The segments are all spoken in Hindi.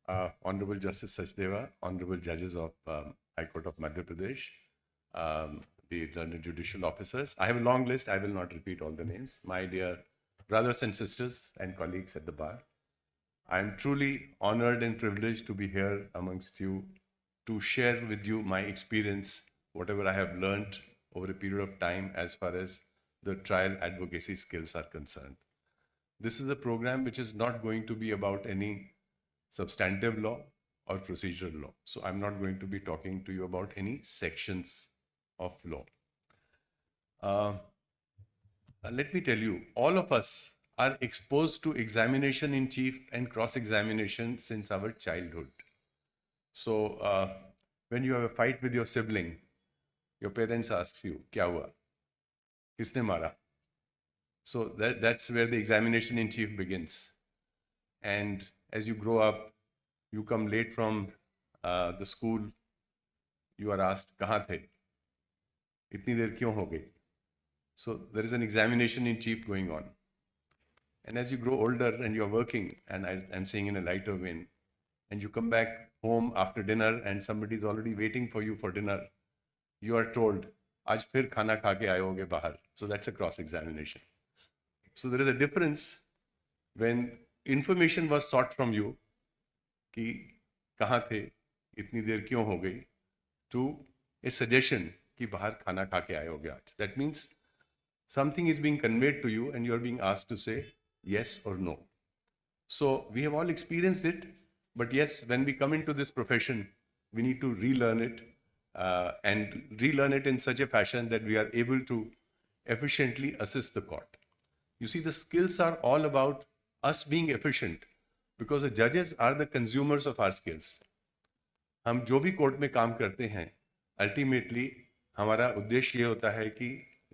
Honorable Justice Sachdeva, Honorable Judges of High Court of Madhya Pradesh, the learned judicial officers. I have a long list. I will not repeat all the names. My dear brothers and sisters and colleagues at the bar, I am truly honored and privileged to be here amongst you to share with you my experience, whatever I have learned over a period of time as far as the trial advocacy skills are concerned. This is a program which is not going to be about any substantive law or procedural law. So I'm not going to be talking to you about any sections of law. Let me tell you, all of us are exposed to examination in chief and cross-examination since our childhood. So when you have a fight with your sibling, your parents ask you, "Kya hua? Kisne mara?" So that's where the examination in chief begins. And as you grow up, you come late from the school, you are asked, "Kahan the? Itni der kyun ho gayi?" So there is an examination in chief going on. And as you grow older and you're working, and I'm saying in a lighter vein, and you come back home after dinner and somebody's already waiting for you for dinner, you are told, "Aaj phir khana kha ke aayoge bahar." So that's a cross-examination. So there is a difference when information was sought from you, कि कहाँ थे, इतनी देर क्यों हो गई, to a suggestion कि बाहर खाना खा के आए होगे आज. That means something is being conveyed to you and you are being asked to say yes or no. So we have all experienced it, but yes, when we come into this profession, we need to relearn it and relearn it in such a fashion that we are able to efficiently assist the court. You see, the skills are all about us being efficient because the judges are the consumers of our skills. हम जो भी कोर्ट में काम करते हैं, अल्टीमेटली हमारा उद्देश्य ये होता है कि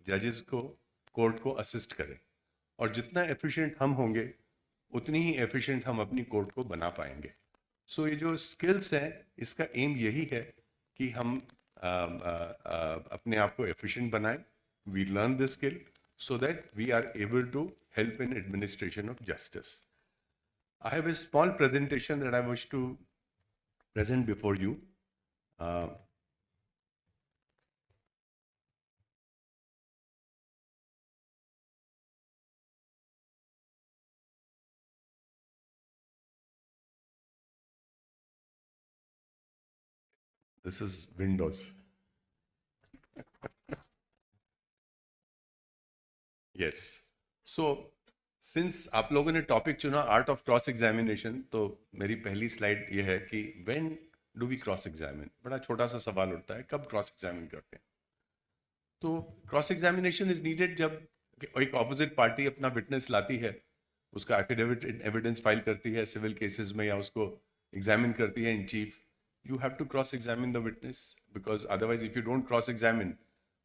जजेस को कोर्ट को असिस्ट करें, और जितना एफिशिएंट हम होंगे उतनी ही एफिशिएंट हम अपनी कोर्ट को बना पाएंगे. सो ये जो स्किल्स हैं, इसका एम यही है कि हम अपने आप को एफिशिएंट बनाएं. We learn this skill so that we are able to help in administration of justice. I have a small presentation that I wish to present before you. This is Windows. Yes. So since आप लोगों ने टॉपिक चुना आर्ट ऑफ क्रॉस एग्जामिनेशन, तो मेरी पहली स्लाइड ये है कि when do we cross examine. बड़ा छोटा सा सवाल उठता है, कब क्रॉस एग्जामिन करते हैं. तो क्रॉस एग्जामिनेशन इज नीडेड जब एक ऑपोजिट पार्टी अपना विटनेस लाती है, उसका एफिडेविट एविडेंस फाइल करती है सिविल केसेस में, या उसको एग्जामिन करती है in chief. You have to cross examine the witness, because otherwise if you don't cross examine,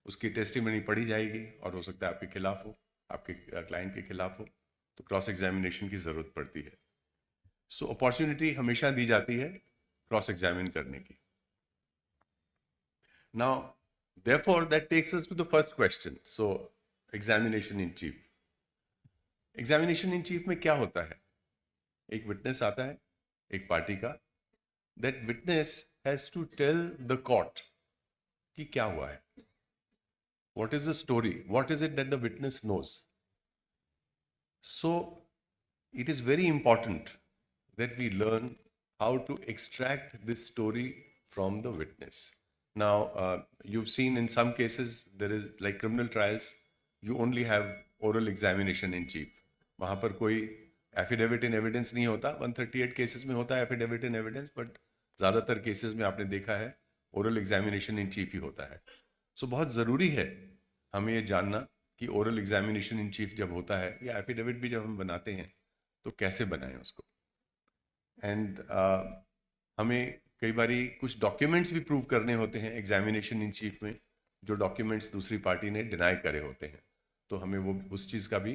उसकी टेस्टिमनी पढ़ी जाएगी और हो सकता है आपके खिलाफ हो, आपके क्लाइंट के खिलाफ हो. तो क्रॉस एग्जामिनेशन की ज़रूरत पड़ती है. सो अपॉर्चुनिटी हमेशा दी जाती है क्रॉस एग्जामिन करने की. Now therefore that takes us to the first question. So examination in chief. Examination in chief में क्या होता है? एक विटनेस आता है एक पार्टी का. That witness has to tell the court कि क्या हुआ है. What is the story, what is it that the witness knows. So it is very important that we learn how to extract this story from the witness. Now, you've seen in some cases, there is like criminal trials, you only have oral examination in chief. वहाँ पर कोई एफिडेविट इन एविडेंस नहीं होता. 138 केसेस में होता है एफिडेविट इन एविडेंस, बट ज़्यादातर केसेस में आपने देखा है ओरल एग्जामिनेशन इन चीफ ही होता है. सो बहुत ज़रूरी है हमें ये जानना कि ओरल एग्जामिनेशन इन चीफ जब होता है, या एफिडेविट भी जब हम बनाते हैं, तो कैसे बनाएं उसको. एंड हमें कई बारी कुछ डॉक्यूमेंट्स भी प्रूव करने होते हैं एग्जामिनेशन इन चीफ में, जो डॉक्यूमेंट्स दूसरी पार्टी ने डिनाई करे होते हैं. तो हमें वो उस चीज़ का भी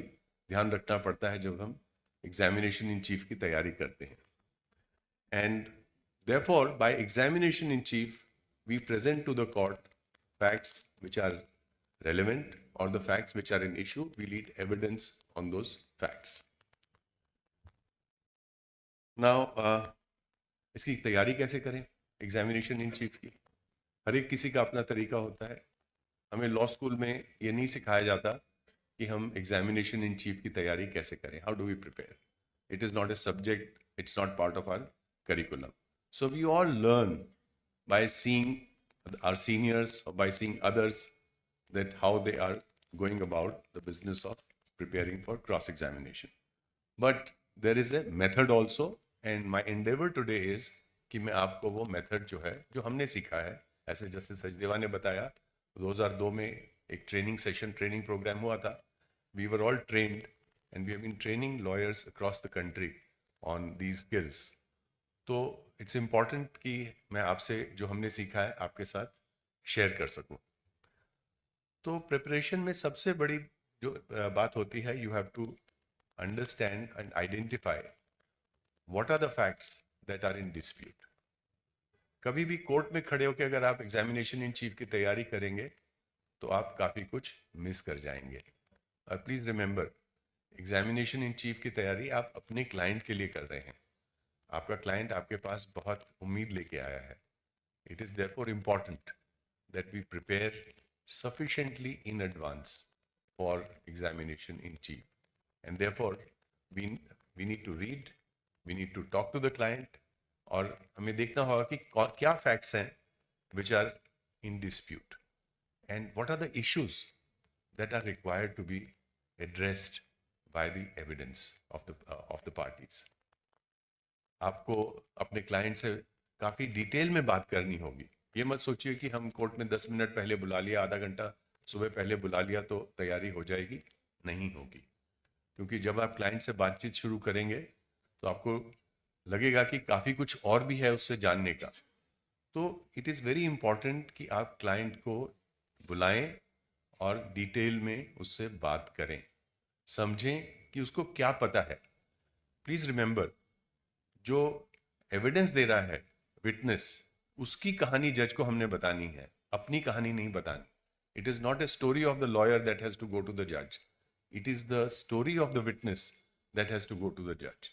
ध्यान रखना पड़ता है जब हम एग्जामिनेशन इन चीफ की तैयारी करते हैं. And therefore by examination in chief we present to the court facts which are relevant, or the facts which are an issue. We need evidence on those facts. Now, इसकी तैयारी कैसे करें एग्जामिनेशन इन चीफ की? हर एक किसी का अपना तरीका होता है। हमें लॉ स्कूल में ये नहीं सिखाया जाता कि हम एग्जामिनेशन इन चीफ की तैयारी कैसे करें, how do we prepare. It is not a subject, it's not part of our curriculum. So we all learn by seeing our seniors or by seeing others that how they are going about the business of preparing for cross examination. But there is a method also, and my endeavor today is कि मैं आपको वो मेथड जो है जो हमने सीखा है, ऐसे जैसे सचदेवा ने बताया 2002 में एक ट्रेनिंग प्रोग्राम हुआ था. We were all trained and we have been training lawyers across the country on these skills. तो इट्स इम्पॉर्टेंट कि मैं आपसे जो हमने सीखा है आपके साथ शेयर कर सकूं. तो प्रिपरेशन में सबसे बड़ी जो बात होती है, you have to understand and identify what are the facts that are in dispute. कभी भी कोर्ट में खड़े होकर अगर आप एग्जामिनेशन इन चीफ की तैयारी करेंगे तो आप काफ़ी कुछ मिस कर जाएंगे. और please remember, examination in chief की तैयारी आप अपने क्लाइंट के लिए कर रहे हैं. आपका क्लाइंट आपके पास बहुत उम्मीद लेके आया है. It is therefore important that we prepare sufficiently in advance for examination in chief, and therefore we need to read, we need to talk to the client, और हमें देखना होगा कि क्या facts हैं which are in dispute and what are the issues that are required to be addressed by the evidence of the parties. आपको अपने क्लाइंट से काफ़ी डिटेल में बात करनी होगी. ये मत सोचिए कि हम कोर्ट में 10 मिनट पहले बुला लिया, आधा घंटा सुबह पहले बुला लिया तो तैयारी हो जाएगी. नहीं होगी, क्योंकि जब आप क्लाइंट से बातचीत शुरू करेंगे तो आपको लगेगा कि काफ़ी कुछ और भी है उससे जानने का. तो इट इज़ वेरी इंपॉर्टेंट कि आप क्लाइंट को बुलाएं और डिटेल में उससे बात करें, समझें कि उसको क्या पता है. प्लीज़ रिमेंबर, जो एविडेंस दे रहा है विटनेस, उसकी कहानी जज को हमने बतानी है, अपनी कहानी नहीं बतानी. It is not a story of the lawyer that has to go to the जज. It is the story of the witness that has to go to the जज.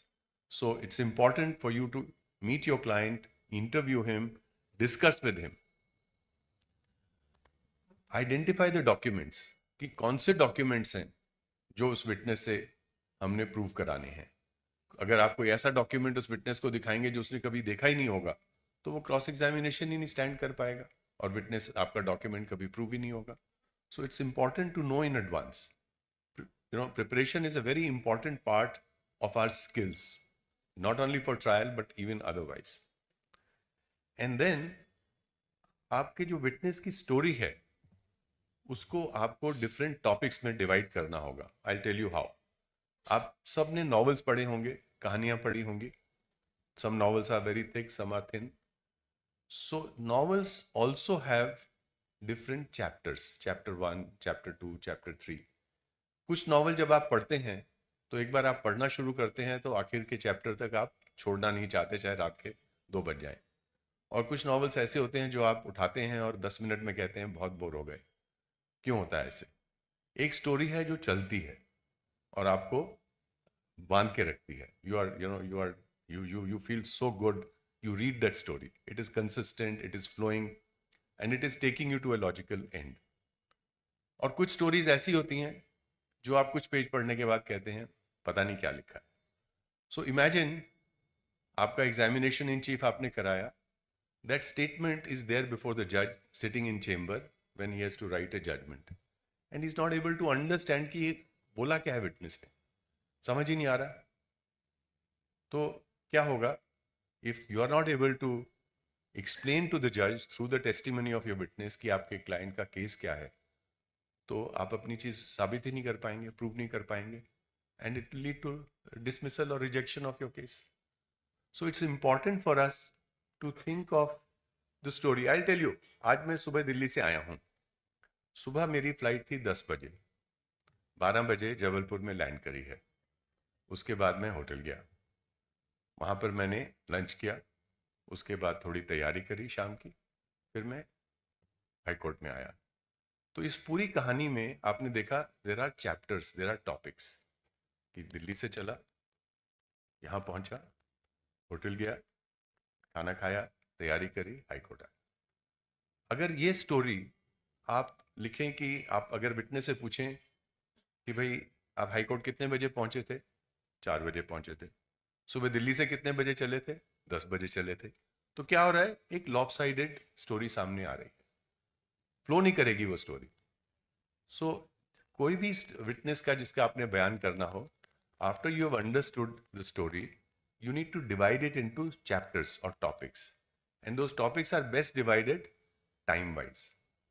सो it's important for you to meet your client, interview him, discuss with him, identify the documents कि कौन से डॉक्यूमेंट्स हैं जो उस विटनेस से हमने प्रूव कराने हैं. अगर आप कोई ऐसा डॉक्यूमेंट उस विटनेस को दिखाएंगे जो उसने कभी देखा ही नहीं होगा तो वो क्रॉस एग्जामिनेशन ही नहीं स्टैंड कर पाएगा और विटनेस आपका डॉक्यूमेंट कभी प्रूव ही नहीं होगा. So it's important to know in advance. You know, preparation is a very important part of our skills, not only for trial but even otherwise. And then आपके जो विटनेस की स्टोरी है उसको आपको डिफरेंट टॉपिक्स में डिवाइड करना होगा. I tell you how. आप सब ने नॉवेल्स पढ़े होंगे, कहानियां पढ़ी होंगी. Some novels are very thick, some are thin. So novels also have different chapters, chapter 1, chapter 2, chapter 3. कुछ नॉवेल जब आप पढ़ते हैं तो एक बार आप पढ़ना शुरू करते हैं तो आखिर के चैप्टर तक आप छोड़ना नहीं चाहते, चाहे रात के 2 बज जाए. और कुछ नॉवेल्स ऐसे होते हैं जो आप उठाते हैं और 10 मिनट में कहते हैं बहुत बोर हो गए. क्यों होता है ऐसे? एक स्टोरी है जो चलती है और आपको बांध के रखती है. You feel so good, you read that story, it is consistent, it is flowing and it is taking you to a logical end. और कुछ स्टोरीज ऐसी होती हैं जो आप कुछ पेज पढ़ने के बाद कहते हैं पता नहीं क्या लिखा है. सो इमेजिन आपका एग्जामिनेशन इन चीफ आपने कराया. That statement is there before the जज sitting in chamber when he has to write a judgement and he is not able to understand कि बोला क्या है विटनेस ने, समझ ही नहीं आ रहा. तो क्या होगा? If you are not able to explain to the जज through the testimony of your witness कि आपके क्लाइंट का केस क्या है, तो आप अपनी चीज साबित ही नहीं कर पाएंगे, प्रूव नहीं कर पाएंगे, and it lead to dismissal और rejection of your case. So it's important for us to think of the story. I tell you, आज मैं सुबह दिल्ली से आया हूं. सुबह मेरी फ्लाइट थी 10 बजे, 12 बजे जबलपुर में लैंड करी है. उसके बाद मैं होटल गया, वहाँ पर मैंने लंच किया, उसके बाद थोड़ी तैयारी करी शाम की, फिर मैं हाई कोर्ट में आया. तो इस पूरी कहानी में आपने देखा there are chapters, there are topics. कि दिल्ली से चला, यहाँ पहुँचा, होटल गया, खाना खाया, तैयारी करी, हाई कोर्ट आया। अगर ये स्टोरी आप लिखें कि आप अगर विटनेस से पूछें कि भाई आप हाई कोर्ट कितने बजे पहुंचे थे, 4 बजे पहुंचे थे, सुबह दिल्ली से कितने बजे चले थे, 10 बजे चले थे, तो क्या हो रहा है, एक लॉपसाइडेड स्टोरी सामने आ रही है, फ्लो नहीं करेगी वो स्टोरी। सो कोई भी विटनेस का जिसका आपने बयान करना हो, after you have understood the story, you need to divide it into chapters or topics, and those topics are best divided time wise,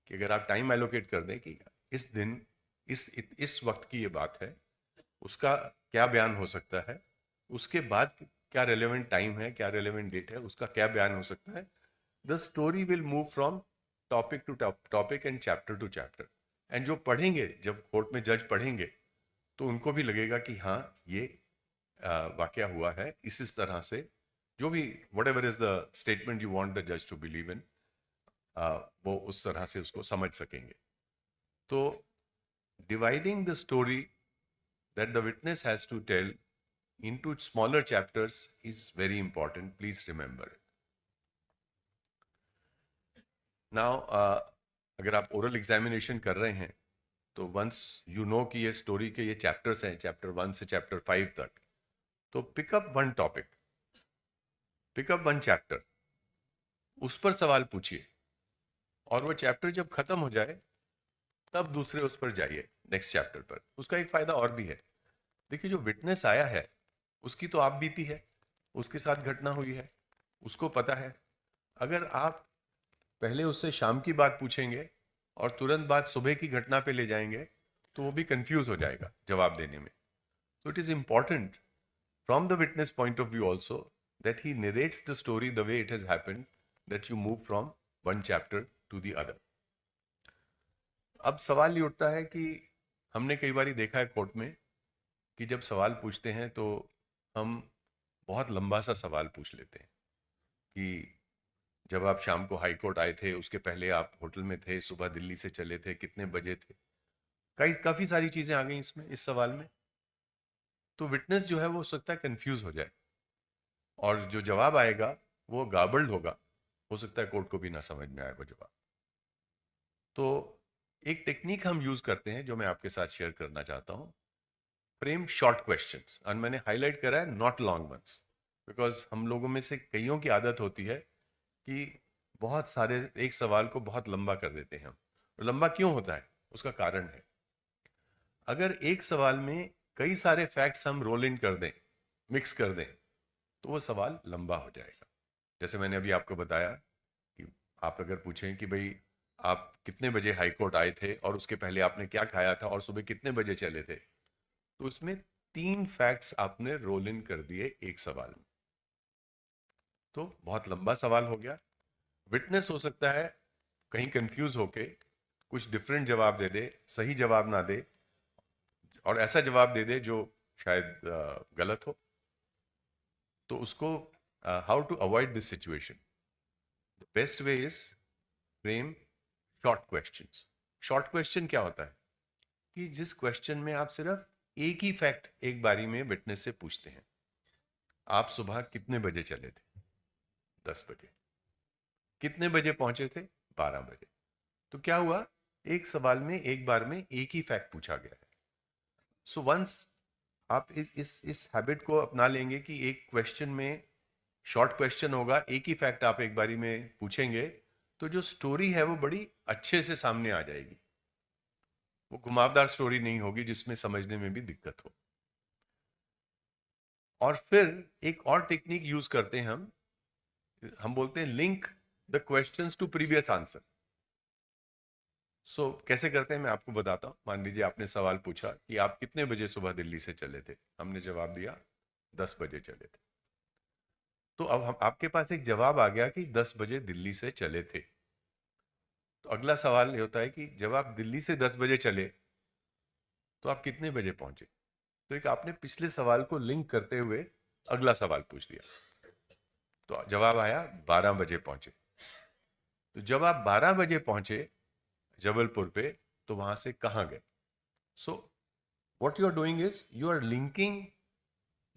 कि अगर आप टाइम एलोकेट कर दें कि इस दिन इस वक्त की ये बात है, उसका क्या बयान हो सकता है, उसके बाद क्या रेलेवेंट टाइम है, क्या रेलेवेंट डेट है, उसका क्या बयान हो सकता है, the story will move from topic to topic and chapter to chapter. And जो पढ़ेंगे, जब कोर्ट में जज पढ़ेंगे, तो उनको भी लगेगा कि हाँ, ये वाकया हुआ है इस तरह से, जो भी whatever is the statement you want the जज टू बिलीव इन, वो उस तरह से उसको समझ सकेंगे। तो dividing the story that the witness has to tell into smaller chapters is very important. Please remember it. Now, अगर आप oral examination कर रहे हैं, तो once you know कि ये story के ये chapters हैं, chapter 1 से chapter 5 तक, तो pick up one topic, pick up one chapter, उस पर सवाल पूछिए, और वो chapter जब खत्म हो जाए, तब दूसरे उस पर जाइए, next chapter पर। उसका एक फायदा और भी है, देखिए जो witness आया है, उसकी तो आप बीती है, उसके साथ घटना हुई है, उसको पता है। अगर आप पहले उससे शाम की बात पूछेंगे और तुरंत बाद सुबह की घटना पे ले जाएंगे, तो वो भी कंफ्यूज हो जाएगा जवाब देने में। तो it is important from the witness point of view also that he narrates the story the way it has happened, that you move from one chapter two the other. अब सवाल ये उठता है कि हमने कई बार देखा है कोर्ट में कि जब सवाल पूछते हैं तो हम बहुत लंबा सा सवाल पूछ लेते हैं कि जब आप शाम को हाई कोर्ट आए थे, उसके पहले आप होटल में थे, सुबह दिल्ली से चले थे, कितने बजे थे, काफ़ी सारी चीज़ें आ गई इसमें, इस सवाल में। तो विटनेस जो है वो हो सकता है कंफ्यूज हो जाए, और जो जवाब आएगा वो गार्बल्ड होगा, हो सकता है कोर्ट को भी ना समझ में आए वो जवाब। तो एक टेक्निक हम यूज़ करते हैं जो मैं आपके साथ शेयर करना चाहता हूँ, फ्रेम शॉर्ट क्वेश्चंस, और मैंने हाईलाइट करा है नॉट लॉन्ग वंस, बिकॉज हम लोगों में से कईयों की आदत होती है कि बहुत सारे एक सवाल को बहुत लंबा कर देते हैं हम। और लंबा क्यों होता है, उसका कारण है, अगर एक सवाल में कई सारे फैक्ट्स हम रोल इन कर दें, मिक्स कर दें, तो वो सवाल लंबा हो जाएगा। जैसे मैंने अभी आपको बताया कि आप अगर पूछें कि भाई आप कितने बजे हाई कोर्ट आए थे और उसके पहले आपने क्या खाया था और सुबह कितने बजे चले थे, तो उसमें 3 फैक्ट्स आपने रोल इन कर दिए एक सवाल में, तो बहुत लंबा सवाल हो गया। विटनेस हो सकता है कहीं कंफ्यूज होके कुछ डिफरेंट जवाब दे दे, सही जवाब ना दे, और ऐसा जवाब दे दे जो शायद गलत हो। तो उसको how to avoid this situation, the best way is frame short questions. Short question क्या होता है कि जिस क्वेश्चन में आप सिर्फ एक ही फैक्ट एक बारी में विटनेस से पूछते हैं, आप सुबह कितने बजे चले थे, 10 बजे। कितने बजे पहुंचे थे, 12 बजे। तो क्या हुआ, एक सवाल में एक बार में एक ही फैक्ट पूछा गया है। सो वंस आप इस हैबिट को अपना लेंगे कि एक क्वेश्चन में शॉर्ट क्वेश्चन होगा, एक ही फैक्ट आप एक बारी में पूछेंगे, तो जो स्टोरी है वो बड़ी अच्छे से सामने आ जाएगी, वो घुमावदार स्टोरी नहीं होगी जिसमें समझने में भी दिक्कत हो। और फिर एक और टेक्निक यूज करते हैं हम बोलते हैं link the questions to previous answer. So कैसे करते हैं मैं आपको बताता हूं। मान लीजिए आपने सवाल पूछा कि आप कितने बजे सुबह दिल्ली से चले थे, हमने जवाब दिया 10 बजे चले थे। तो अब हम आपके पास एक जवाब आ गया कि 10 बजे दिल्ली से चले थे। तो अगला सवाल ये होता है कि जब आप दिल्ली से 10 बजे चले तो आप कितने बजे पहुंचे। तो एक आपने पिछले सवाल को लिंक करते हुए अगला सवाल पूछ दिया, तो जवाब आया 12 बजे पहुंचे। तो जब आप 12 बजे पहुंचे जबलपुर पे, तो वहां से कहां गए। सो what you are doing is you are linking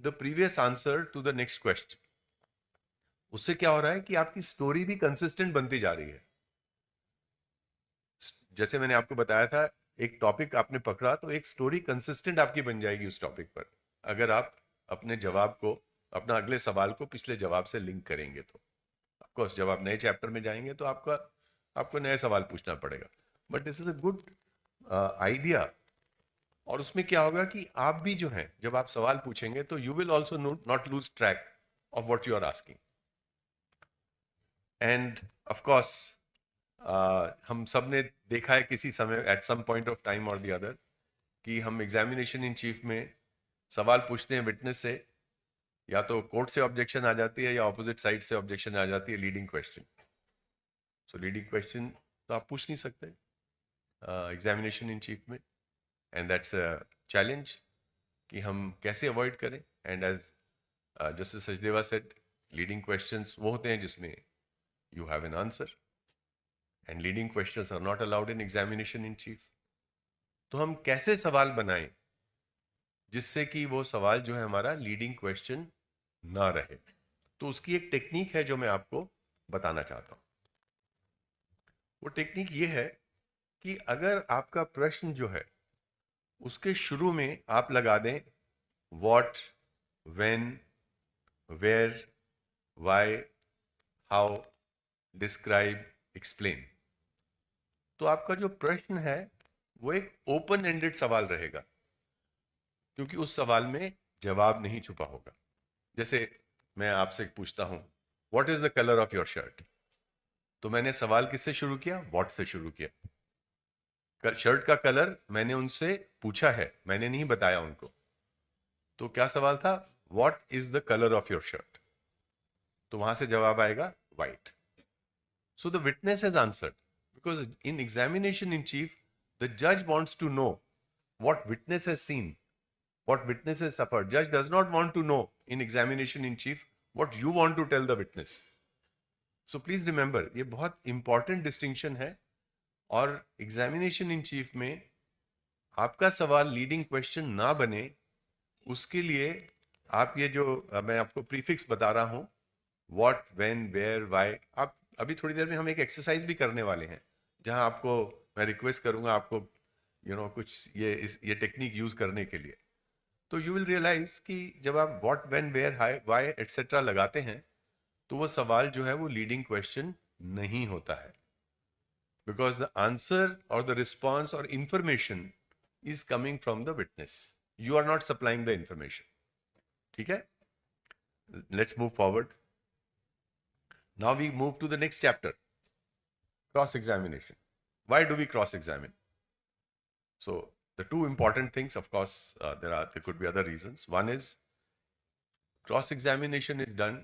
the previous answer to the next question. उससे क्या हो रहा है कि आपकी स्टोरी भी कंसिस्टेंट बनती जा रही है। जैसे मैंने आपको बताया था, एक टॉपिक आपने पकड़ा तो एक स्टोरी कंसिस्टेंट आपकी बन जाएगी उस टॉपिक पर, अगर आप अपने जवाब को, अपना अगले सवाल को पिछले जवाब से लिंक करेंगे तो। ऑफकोर्स जब आप नए चैप्टर में जाएंगे तो आपको नए सवाल पूछना पड़ेगा, but this is a good idea. और उसमें क्या होगा कि आप भी जो है, जब आप सवाल पूछेंगे तो you will also not lose track of what you are asking. And of course हम सब ने देखा है किसी समय, at some point of time और द अदर, कि हम एग्जामिनेशन इन चीफ में सवाल पूछते हैं विटनेस से, या तो कोर्ट से ऑब्जेक्शन आ जाती है या ऑपोजिट साइड से ऑब्जेक्शन आ जाती है leading question. So leading question तो आप पूछ नहीं सकते एग्जामिनेशन इन चीफ में, एंड दैट्स अ चैलेंज कि हम कैसे अवॉइड करें। And as justice Sachdeva said, leading questions वो होते हैं जिसमें you have an answer, and leading questions are not allowed in examination in chief. तो हम कैसे सवाल बनाएं जिससे कि वो सवाल जो है हमारा लीडिंग क्वेश्चन ना रहे, तो उसकी एक टेक्निक है जो मैं आपको बताना चाहता हूं। वो टेक्निक ये है कि अगर आपका प्रश्न जो है उसके शुरू में आप लगा दें what, when, where, why, how, describe, explain, तो आपका जो प्रश्न है वो एक ओपन एंडेड सवाल रहेगा, क्योंकि उस सवाल में जवाब नहीं छुपा होगा। जैसे मैं आपसे पूछता हूं what is the colour of your shirt, तो मैंने सवाल किससे शुरू किया? व्हाट से शुरू किया। शर्ट का कलर मैंने उनसे पूछा है, मैंने नहीं बताया उनको। तो क्या सवाल था? What is the colour of your shirt, तो वहां से जवाब आएगा white. So the witness has answered, because in examination in chief, the judge wants to know what witness has seen, what witness has suffered. Judge does not want to know in examination in chief what you want to tell the witness. So please remember, ये बहुत important distinction है। और examination in chief में आपका सवाल leading question ना बने, उसके लिए आप ये जो मैं आपको प्रीफिक्स बता रहा हूं, व्हाट, व्हेन, वेयर, व्हाई, आप अभी थोड़ी देर में हम एक एक्सरसाइज भी करने वाले हैं जहां आपको मैं रिक्वेस्ट करूंगा आपको कुछ ये टेक्निक यूज करने के लिए। तो यू विल रियलाइज कि जब आप what, when, where, high, why etcetera लगाते हैं तो वो सवाल जो है वो लीडिंग क्वेश्चन नहीं होता है, बिकॉज द आंसर और द रिस्पॉन्स और information is coming from the witness, you are not supplying the information. ठीक है, let's move forward. Now we move to the next chapter, cross-examination. Why do we cross-examine? So the two important things, of course, there could be other reasons. One is cross-examination is done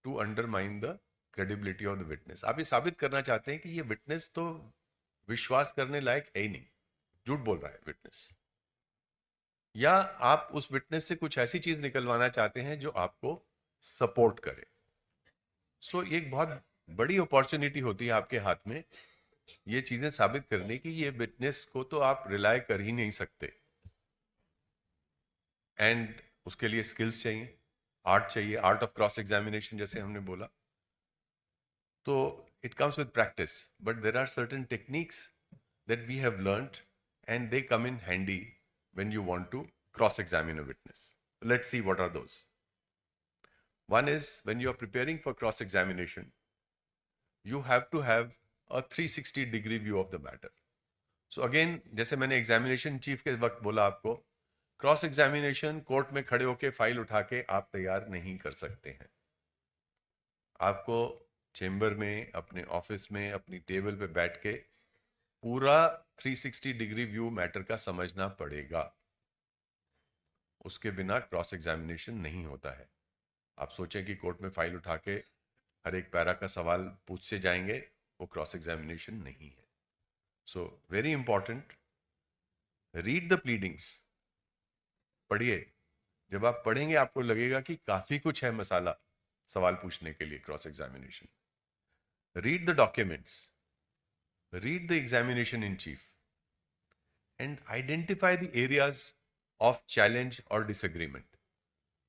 to undermine the credibility of the witness. आप ये साबित करना चाहते हैं कि ये witness तो विश्वास करने लायक है ही नहीं, झूठ बोल रहा है witness, या आप उस witness से कुछ ऐसी चीज निकलवाना चाहते हैं जो आपको सपोर्ट करे। सो ये एक बहुत बड़ी अपॉर्चुनिटी होती है आपके हाथ में ये चीजें साबित करने की, ये विटनेस को तो आप रिलाय कर ही नहीं सकते, एंड उसके लिए स्किल्स चाहिए, आर्ट चाहिए, आर्ट ऑफ क्रॉस एग्जामिनेशन जैसे हमने बोला। तो it comes with practice, but there are certain techniques that we have learned and they come in handy when you want to cross examine a witness. Let's see what are those. One is, when you are preparing for cross examination, you have to have a 360-degree view of the matter. So again, जैसे मैंने एग्जामिनेशन चीफ के वक्त बोला आपको, क्रॉस एग्जामिनेशन कोर्ट में खड़े होकर फाइल उठा के आप तैयार नहीं कर सकते हैं। आपको चेंबर में, अपने ऑफिस में, अपनी टेबल पे बैठ के पूरा 360-डिग्री व्यू मैटर का समझना पड़ेगा। उसके बिना क्रॉस एग्जामिनेशन नहीं होता है। आप सोचें कि कोर्ट में फाइल उठा के हर एक पैरा का सवाल पूछ से जाएंगे, वो क्रॉस एग्जामिनेशन नहीं है। So very important, read the pleadings, पढ़िए। जब आप पढ़ेंगे आपको लगेगा कि काफी कुछ है मसाला सवाल पूछने के लिए cross examination. Read the documents, read the examination in chief, and identify the areas of challenge और डिसएग्रीमेंट।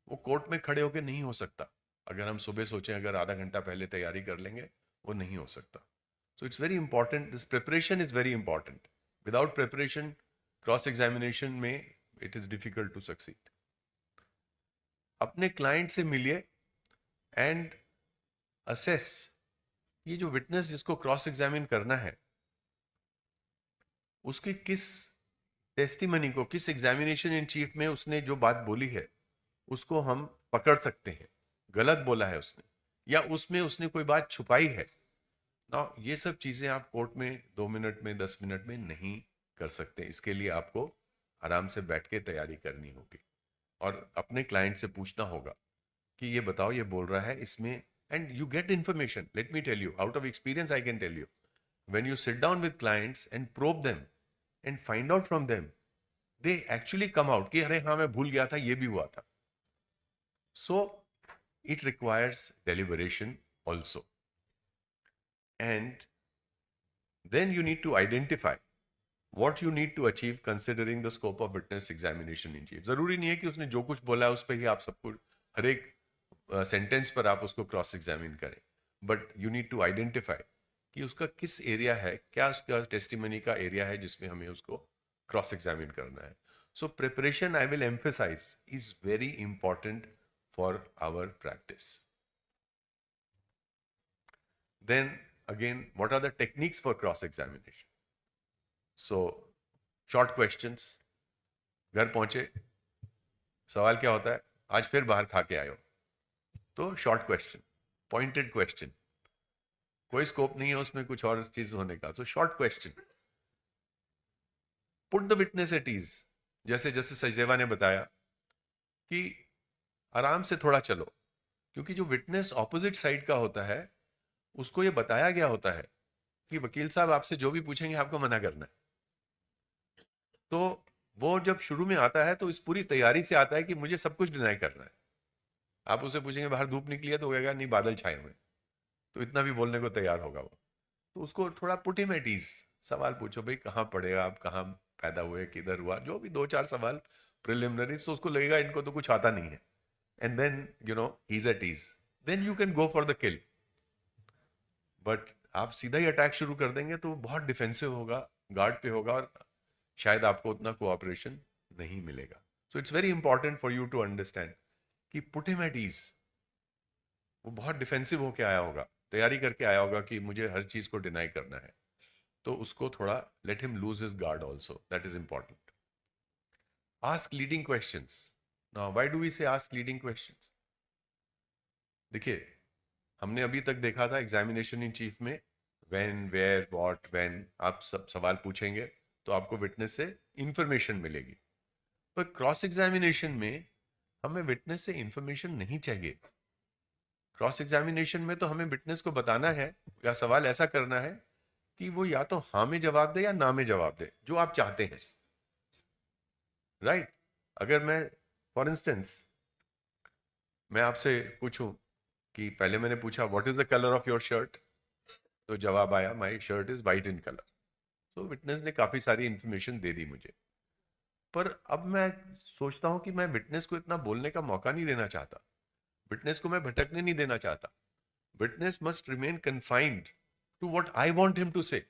वो कोर्ट में खड़े होकर नहीं हो सकता, अगर हम सुबह सोचें अगर आधा घंटा पहले तैयारी कर लेंगे, वो नहीं हो सकता. So it's very important, this preparation is very important. Without preparation cross examination में it is difficult to succeed. अपने क्लाइंट से मिलिए एंड असेस ये जो विटनेस जिसको क्रॉस एग्जामिन करना है उसके किस टेस्टिमनी को, किस एग्जामिनेशन इन चीफ में उसने जो बात बोली है उसको हम पकड़ सकते हैं, गलत बोला है उसने या उसमें उसने कोई बात छुपाई है ना. ये सब चीजें आप कोर्ट में 2 मिनट में 10 मिनट में नहीं कर सकते. इसके लिए आपको आराम से बैठ के तैयारी करनी होगी और अपने क्लाइंट से पूछना होगा कि ये बताओ ये बोल रहा है इसमें. And you get information. Let me tell you out of experience I can tell you, when you sit down with clients and probe them and find out from them, they actually come out कि अरे हाँ मैं भूल गया था, ये भी हुआ था. So it requires deliberation also, and then you need to identify what you need to achieve considering the scope of witness examination in chief. जरूरी नहीं है कि उसने जो कुछ बोला है उस पर ही आप सब कुछ हर एक सेंटेंस पर आप उसको क्रॉस एग्जामिन करें, but you need to identify कि उसका किस एरिया है, क्या उसका टेस्टिमनी का एरिया है जिसमें हमें उसको क्रॉस एग्जामिन करना है. So preparation I will emphasise is very important for our practice. Then again what are the techniques for cross examination. So short questions. घर पहुंचे, सवाल क्या होता है, आज फिर बाहर खा के आए हो, तो शॉर्ट क्वेश्चन, पॉइंटेड क्वेश्चन, कोई स्कोप नहीं है उसमें कुछ और चीज होने का. So short question, put the witness at ease. जैसे जैसे सचदेवा ने बताया कि आराम से थोड़ा चलो, क्योंकि जो विटनेस ऑपोजिट साइड का होता है उसको ये बताया गया होता है कि वकील साहब आपसे जो भी पूछेंगे आपको मना करना है. तो वो जब शुरू में आता है तो इस पूरी तैयारी से आता है कि मुझे सब कुछ डिनाई करना है. आप उससे पूछेंगे बाहर धूप निकली है तो कहेगा नहीं बादल छाए हुए, तो इतना भी बोलने को तैयार होगा वो. तो उसको थोड़ा पुट हिम एट ईज. सवाल पूछो, भाई कहाँ पढ़े आप, कहाँ पैदा हुए, किधर हुआ, जो भी 2-4 सवाल प्रिलिमिनरी. तो उसको लगेगा इनको तो कुछ आता नहीं है, and then you know he is at ease. Then you can go for the kill. But आप सीधा ही अटैक शुरू कर देंगे तो बहुत डिफेंसिव होगा, गार्ड पे होगा और शायद आपको उतना कोऑपरेशन नहीं मिलेगा. So it's very important for you to understand कि पुट हिम एट ईज. वो बहुत डिफेंसिव होके आया होगा, तैयारी करके आया होगा कि मुझे हर चीज को डिनाई करना है, तो उसको थोड़ा let him lose his guard also. That is important. Ask leading questions. Now why do we say ask leading questions? देखिए, हमने अभी तक देखा था एग्जामिनेशन इन चीफ में व्हेन, वेयर, व्हाट, व्हेन आप सब सवाल पूछेंगे तो आपको विटनेस से इंफॉर्मेशन मिलेगी. पर क्रॉस एग्जामिनेशन में हमें विटनेस से इंफॉर्मेशन नहीं चाहिए. क्रॉस एग्जामिनेशन में तो हमें विटनेस को बताना है या सवाल ऐसा करना है कि वो या तो हाँ में जवाब दे या ना में जवाब दे, जो आप चाहते हैं. राइट? अगर मैं फॉर इंस्टेंस मैं आपसे पूछूं कि पहले मैंने पूछा what is the colour of your shirt, तो जवाब आया my shirt is white in colour. तो विटनेस ने काफी सारी इंफॉर्मेशन दे दी मुझे. पर अब मैं सोचता हूं कि मैं विटनेस को इतना बोलने का मौका नहीं देना चाहता, विटनेस को मैं भटकने नहीं देना चाहता. Witness must remain confined to what I want him to say.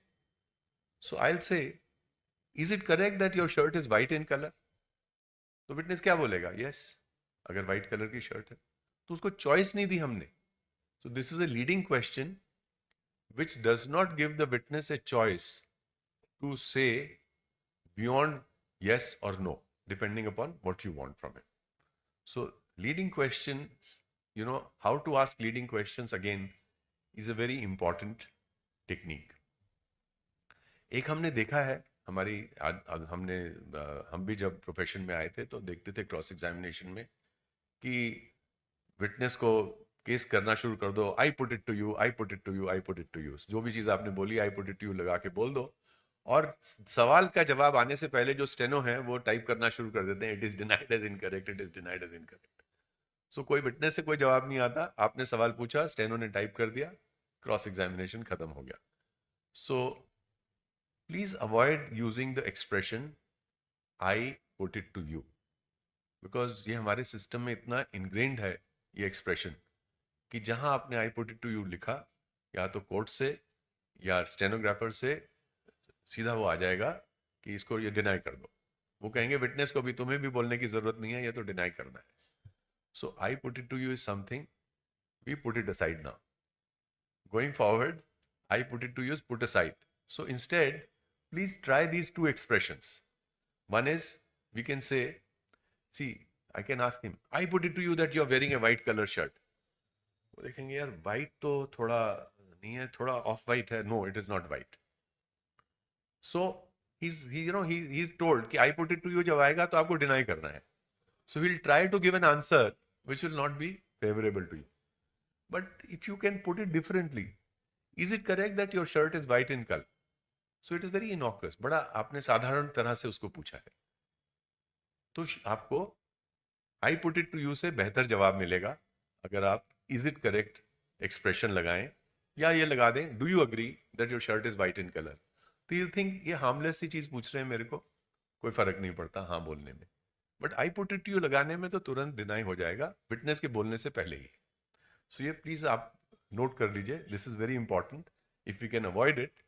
So I will say, is it correct that your shirt is white in colour? तो विटनेस क्या बोलेगा? यस. अगर वाइट कलर की शर्ट है तो उसको चॉइस नहीं दी हमने. So this is a leading question which does not give the witness a choice to say beyond yes or no, depending upon what you want from him. So leading questions, you know, how to ask leading questions again is a very important technique. एक हमने देखा है हमारी हम भी जब प्रोफेशन में आए थे तो देखते थे क्रॉस एग्जामिनेशन में कि विटनेस को केस करना शुरू कर दो, I put it to you, I put it to you, I put it to you. जो भी चीज आपने बोली I put it to you लगा के बोल दो, और सवाल का जवाब आने से पहले जो स्टेनो है वो टाइप करना शुरू कर देते हैं, it is denied as incorrect, it is denied as incorrect. So कोई विटनेस से कोई जवाब नहीं आता, आपने सवाल पूछा, स्टेनो ने टाइप कर दिया, क्रॉस एग्जामिनेशन खत्म हो गया. So please avoid using the expression I put it to you, because ये हमारे सिस्टम में इतना इनग्रेन्ड है ये एक्सप्रेशन कि जहां आपने I put it to you लिखा, या तो कोर्ट से या स्टेनोग्राफर से सीधा वो आ जाएगा कि इसको ये डिनाई कर दो। वो कहेंगे विटनेस को भी तुम्हें भी बोलने की जरूरत नहीं है, ये तो डिनाई करना है। So I put it to you is something we put it aside now. Going forward, I put it to use put aside. So instead, please try these two expressions. One is, we can say, see, I can ask him, I put it to you that you're wearing a white color shirt. वो देखेंगे यार white तो थोड़ा नहीं है, थोड़ा off white है. No, it is not white. So he's told कि I put it to you जब आएगा तो आपको deny करना है. So he'll try to give an answer which will not be favorable to you. But if you can put it differently, is it correct that your shirt is white in color? So it is very innocuous. बड़ा आपने साधारण तरह से उसको पूछा है, तो आपको I put it to you से बेहतर जवाब मिलेगा अगर आप is it correct एक्सप्रेशन लगाएं, या ये लगा दें do you agree that your shirt is white in color. तो you think ये हार्मलेस सी चीज पूछ रहे हैं मेरे को, कोई फर्क नहीं पड़ता हाँ बोलने में. But I put it to you लगाने में तो तुरंत डिनाई हो जाएगा विटनेस के बोलने से पहले ही. सो ये प्लीज आप नोट कर लीजिए, this is very important. If you can avoid it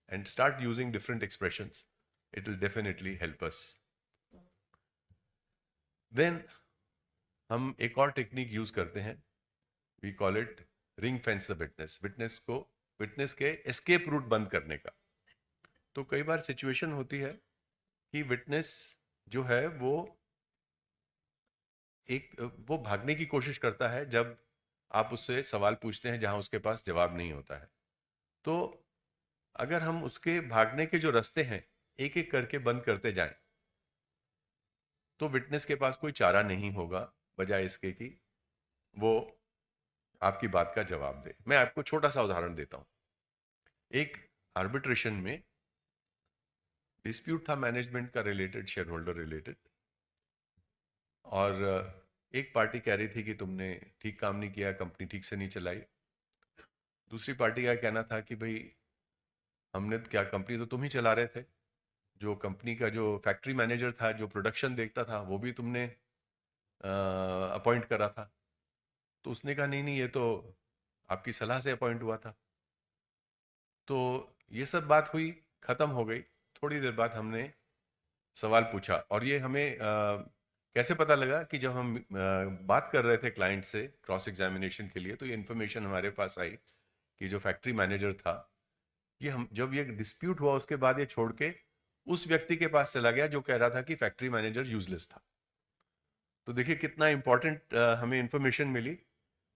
and start using different expressions, it will definitely help us. Then हम एक और टेक्निक यूज करते हैं, we call it ring fence the witness. Witness के एस्केप रूट बंद करने का. तो कई बार सिचुएशन होती है कि विटनेस जो है वो भागने की कोशिश करता है जब आप उससे सवाल पूछते हैं जहां उसके पास जवाब नहीं होता है. तो अगर हम उसके भागने के जो रास्ते हैं एक एक करके बंद करते जाएं, तो विटनेस के पास कोई चारा नहीं होगा बजाय इसके कि वो आपकी बात का जवाब दे. मैं आपको छोटा सा उदाहरण देता हूं. एक आर्बिट्रेशन में डिस्प्यूट था मैनेजमेंट का रिलेटेड, शेयर होल्डर रिलेटेड, और एक पार्टी कह रही थी कि तुमने ठीक काम नहीं किया, कंपनी ठीक से नहीं चलाई. दूसरी पार्टी का कहना था कि भाई हमने क्या, कंपनी तो तुम ही चला रहे थे, जो कंपनी का जो फैक्ट्री मैनेजर था जो प्रोडक्शन देखता था वो भी तुमने अपॉइंट करा था. तो उसने कहा नहीं नहीं ये तो आपकी सलाह से अपॉइंट हुआ था. तो ये सब बात हुई, खत्म हो गई. थोड़ी देर बाद हमने सवाल पूछा, और ये हमें कैसे पता लगा कि जब हम बात कर रहे थे क्लाइंट से क्रॉस एग्जामिनेशन के लिए, तो ये इन्फॉर्मेशन हमारे पास आई कि जो फैक्ट्री मैनेजर था, ये हम जब ये डिस्प्यूट हुआ उसके बाद ये छोड़ के उस व्यक्ति के पास चला गया जो कह रहा था कि फैक्ट्री मैनेजर यूजलेस था. तो देखिए कितना इंपॉर्टेंट हमें इंफॉर्मेशन मिली.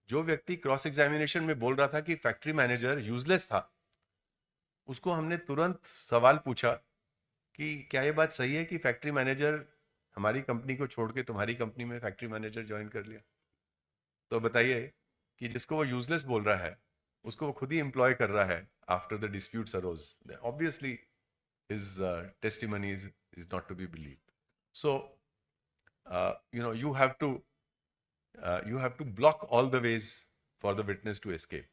जो व्यक्ति क्रॉस एग्जामिनेशन में बोल रहा था कि फैक्ट्री मैनेजर यूजलेस था, उसको हमने तुरंत सवाल पूछा कि क्या ये बात सही है कि फैक्ट्री मैनेजर हमारी कंपनी को छोड़ के तुम्हारी कंपनी में फैक्ट्री मैनेजर ज्वाइन कर लिया. तो बताइए कि जिसको वो यूजलेस बोल रहा है उसको वो खुद ही एम्प्लॉय कर रहा है after the disputes arose. Obviously his testimony is not to be believed. So you have to block all the ways for the witness to escape.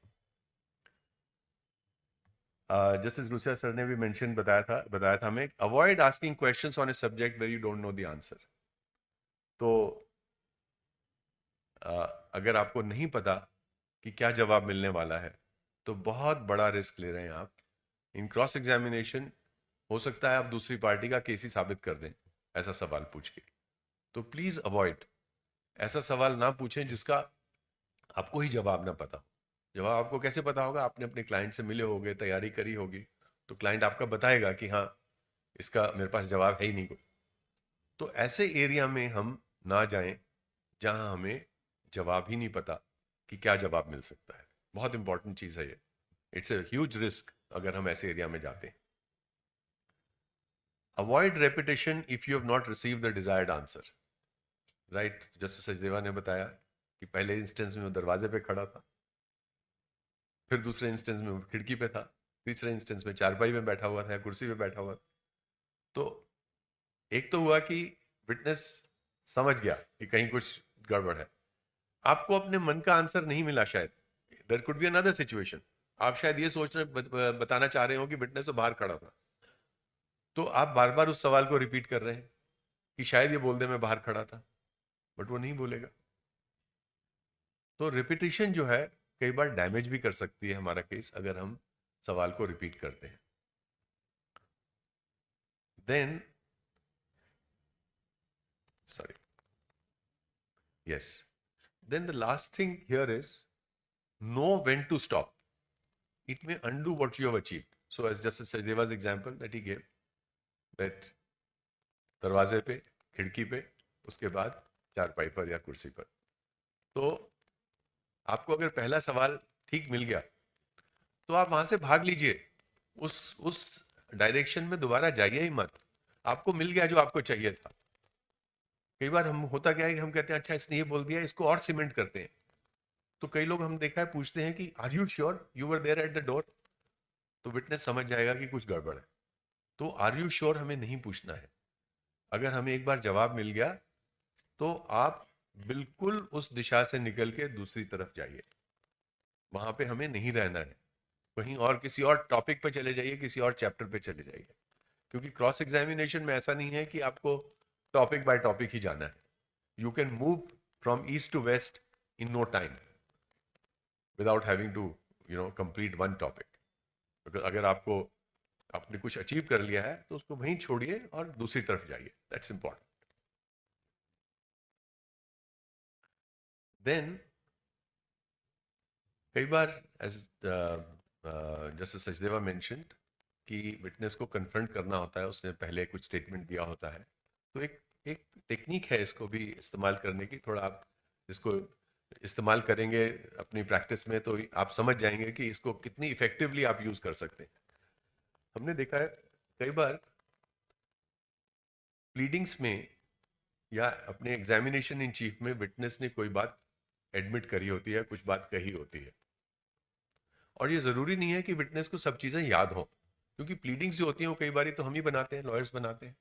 Justice Lucia sir ने भी mention बताया था हमें, avoid asking questions on a subject where you don't know the answer. तो अगर आपको नहीं पता कि क्या जवाब मिलने वाला है तो बहुत बड़ा रिस्क ले रहे हैं आप. इन क्रॉस एग्जामिनेशन हो सकता है आप दूसरी पार्टी का केस ही साबित कर दें ऐसा सवाल पूछ के. तो प्लीज अवॉइड ऐसा सवाल ना पूछें जिसका आपको ही जवाब ना पता हो. जवाब आपको कैसे पता होगा? आपने अपने क्लाइंट से मिले होंगे, तैयारी करी होगी, तो क्लाइंट आपका बताएगा कि हाँ इसका मेरे पास जवाब है ही नहीं कोई. तो ऐसे एरिया में हम ना जाएं जहां हमें जवाब ही नहीं पता कि क्या जवाब मिल सकता है. बहुत इंपॉर्टेंट चीज है ये. इट्स ए ह्यूज रिस्क अगर हम ऐसे एरिया में जाते हैं. Avoid repetition if you have not received the desired answer. Right? Justice Sachdeva ने बताया कि पहले इंस्टेंस में वो दरवाजे पे खड़ा था, फिर दूसरे इंस्टेंस में वो खिड़की पे था, तीसरे इंस्टेंस में चारपाई में बैठा हुआ था या कुर्सी पे बैठा हुआ था. तो एक तो हुआ कि विटनेस समझ गया कि कहीं कुछ गड़बड़ है. आपको अपने मन का आंसर नहीं मिला शायद. There could be another situation. आप शायद ये सोच रहे बताना चाह रहे हो कि विटनेस तो बाहर खड़ा था, तो आप बार बार उस सवाल को रिपीट कर रहे हैं कि शायद ये बोल दे मैं बाहर खड़ा था, बट वो नहीं बोलेगा. तो रिपीटिशन जो है कई बार डैमेज भी कर सकती है हमारा केस अगर हम सवाल को रिपीट करते हैं. Then sorry, yes, then the last thing here is know when to stop. It may undo what you have achieved. So as Justice Sachdeva's example that he gave, that दरवाजे पे, खिड़की पे, उसके बाद चारपाई पर या कुर्सी पर. तो आपको अगर पहला सवाल ठीक मिल गया तो आप वहां से भाग लीजिए, उस डायरेक्शन में दोबारा जाइए ही मत. आपको मिल गया जो आपको चाहिए था. कई बार हम होता क्या है कि हम कहते हैं अच्छा इसने ये बोल दिया, इसको और सीमेंट करते हैं. तो कई लोग हम देखा है पूछते हैं कि are you sure you were there at the door. तो विटनेस समझ जाएगा कि कुछ गड़बड़ है. तो आर यू श्योर हमें नहीं पूछना है. अगर हमें एक बार जवाब मिल गया तो आप बिल्कुल उस दिशा से निकल के दूसरी तरफ जाइए. वहां पे हमें नहीं रहना है. कहीं और किसी और टॉपिक पे चले जाइए, किसी और चैप्टर पे चले जाइए. क्योंकि क्रॉस एग्जामिनेशन में ऐसा नहीं है कि आपको टॉपिक बाय टॉपिक ही जाना है. You can move from east to west in no time without having to complete one topic. अगर आपने कुछ अचीव कर लिया है तो उसको वहीं छोड़िए और दूसरी तरफ जाइए. That's important. देन कई बार एज जैसे सचदेवा मेंशन्ड कि विटनेस को कन्फ्रंट करना होता है, उसने पहले कुछ स्टेटमेंट दिया होता है. तो एक टेक्निक है इसको भी इस्तेमाल करने की. थोड़ा आप इसको इस्तेमाल करेंगे अपनी प्रैक्टिस में तो आप समझ जाएंगे कि इसको कितनी इफेक्टिवली आप यूज कर सकते हैं. हमने देखा है कई बार प्लीडिंग्स में या अपने एग्जामिनेशन इन चीफ में विटनेस ने कोई बात एडमिट करी होती है, कुछ बात कही होती है. और ये जरूरी नहीं है कि विटनेस को सब चीजें याद हो, क्योंकि प्लीडिंग्स जो होती हैं वो कई बार तो हम ही बनाते हैं, लॉयर्स बनाते हैं.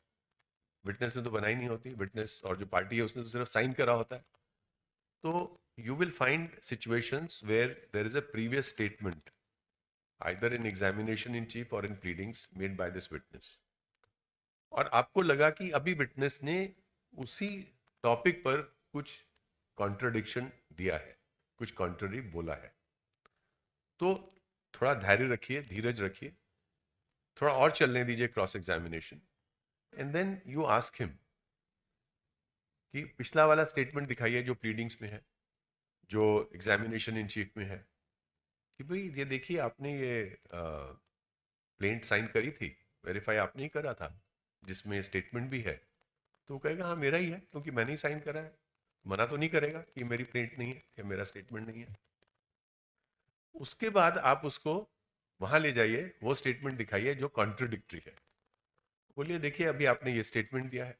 विटनेस ने तो बनाई नहीं होती. विटनेस और जो पार्टी है उसने तो सिर्फ साइन करा होता है. तो you will find situations where there is a previous statement either in examination in chief or in pleadings made by this witness. और आपको लगा कि अभी विटनेस ने उसी टॉपिक पर कुछ कॉन्ट्रडिक्शन दिया है, कुछ कॉन्ट्ररी बोला है. तो थोड़ा धैर्य रखिए, धीरज रखिए, थोड़ा और चलने दीजिए cross examination. And then you ask him कि पिछला वाला स्टेटमेंट दिखाइए जो प्लीडिंग्स में है, जो एग्जामिनेशन इन चीफ में है, कि भाई ये देखिए आपने ये प्लेंट साइन करी थी, वेरीफाई आपने ही करा था, जिसमें स्टेटमेंट भी है. तो वो कहेगा हाँ मेरा ही है क्योंकि मैंने ही साइन करा है. मना तो नहीं करेगा कि मेरी प्लेंट नहीं है या मेरा स्टेटमेंट नहीं है. उसके बाद आप उसको वहां ले जाइए, वो स्टेटमेंट दिखाइए जो कॉन्ट्रोडिक्टरी है. बोलिए देखिए अभी आपने ये स्टेटमेंट दिया है.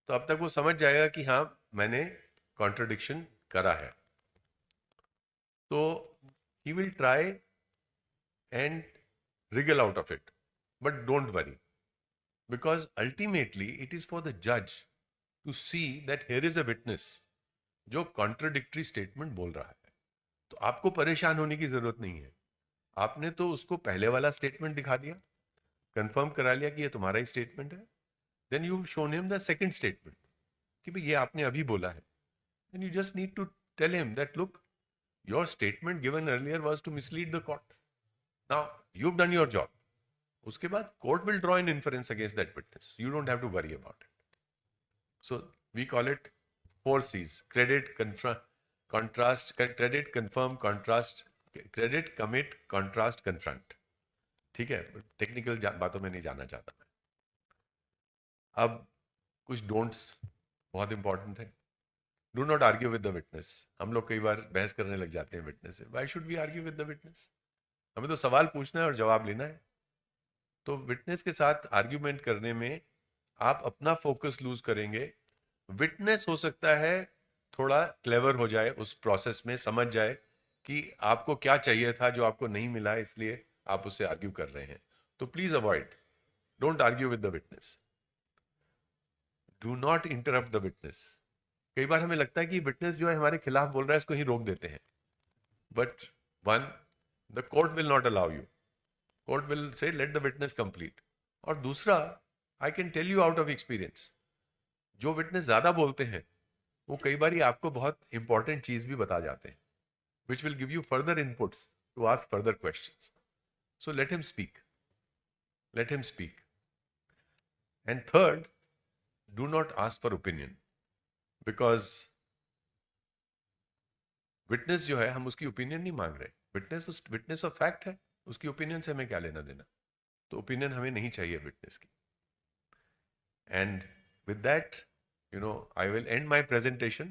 तो अब तक वो समझ जाएगा कि हाँ मैंने कॉन्ट्रोडिक्शन करा है. तो he will try and wriggle out of it, but don't worry, because ultimately it is for the judge to see that here is a witness जो contradictory statement बोल रहा है. तो आपको परेशान होने की जरूरत नहीं है. आपने तो उसको पहले वाला स्टेटमेंट दिखा दिया, कंफर्म करा लिया कि ये तुम्हारा ही स्टेटमेंट है. Then you shown him the second statement कि भाई ये आपने अभी बोला है. Then you just need to tell him that look, your statement given earlier was to mislead the court. Now you've done your job. Uske baad court will draw an inference against that witness. You don't have to worry about it. So we call it 4 C's: credit, contrast, credit, confirm, contrast, credit, commit, contrast, confront. ठीक है, टेक्निकल बातों में नहीं जाना चाहता मैं. अब कुछ डोंट्स बहुत इंपॉर्टेंट है. Do not argue with the witness. हम लोग कई बार बहस करने लग जाते हैं विटनेस से. Why should we argue with the witness? हमें तो सवाल पूछना है और जवाब लेना है. तो विटनेस के साथ आर्ग्यूमेंट करने में आप अपना फोकस लूज करेंगे. विटनेस हो सकता है थोड़ा क्लेवर हो जाए, उस प्रोसेस में समझ जाए कि आपको क्या चाहिए था जो आपको नहीं मिला, इसलिए आप उससे आर्ग्यू कर रहे हैं. तो please avoid, don't argue with the witness. Do not interrupt the witness. कई बार हमें लगता है कि विटनेस जो है हमारे खिलाफ बोल रहा है, इसको ही रोक देते हैं. But one, the court will not allow you. Court will say let the witness complete. और दूसरा, I can tell you out of experience, जो विटनेस ज्यादा बोलते हैं वो कई बार आपको बहुत इंपॉर्टेंट चीज भी बता जाते हैं. which will give you further inputs to ask further questions. So let him speak. Let him speak. And third, do not ask for opinion, because witness जो है हम उसकी ओपिनियन नहीं मांग रहे. विटनेस ऑफ फैक्ट है, उसकी ओपिनियन से हमें क्या लेना देना. तो ओपिनियन हमें नहीं चाहिए विटनेस की. And with that, I will end my presentation.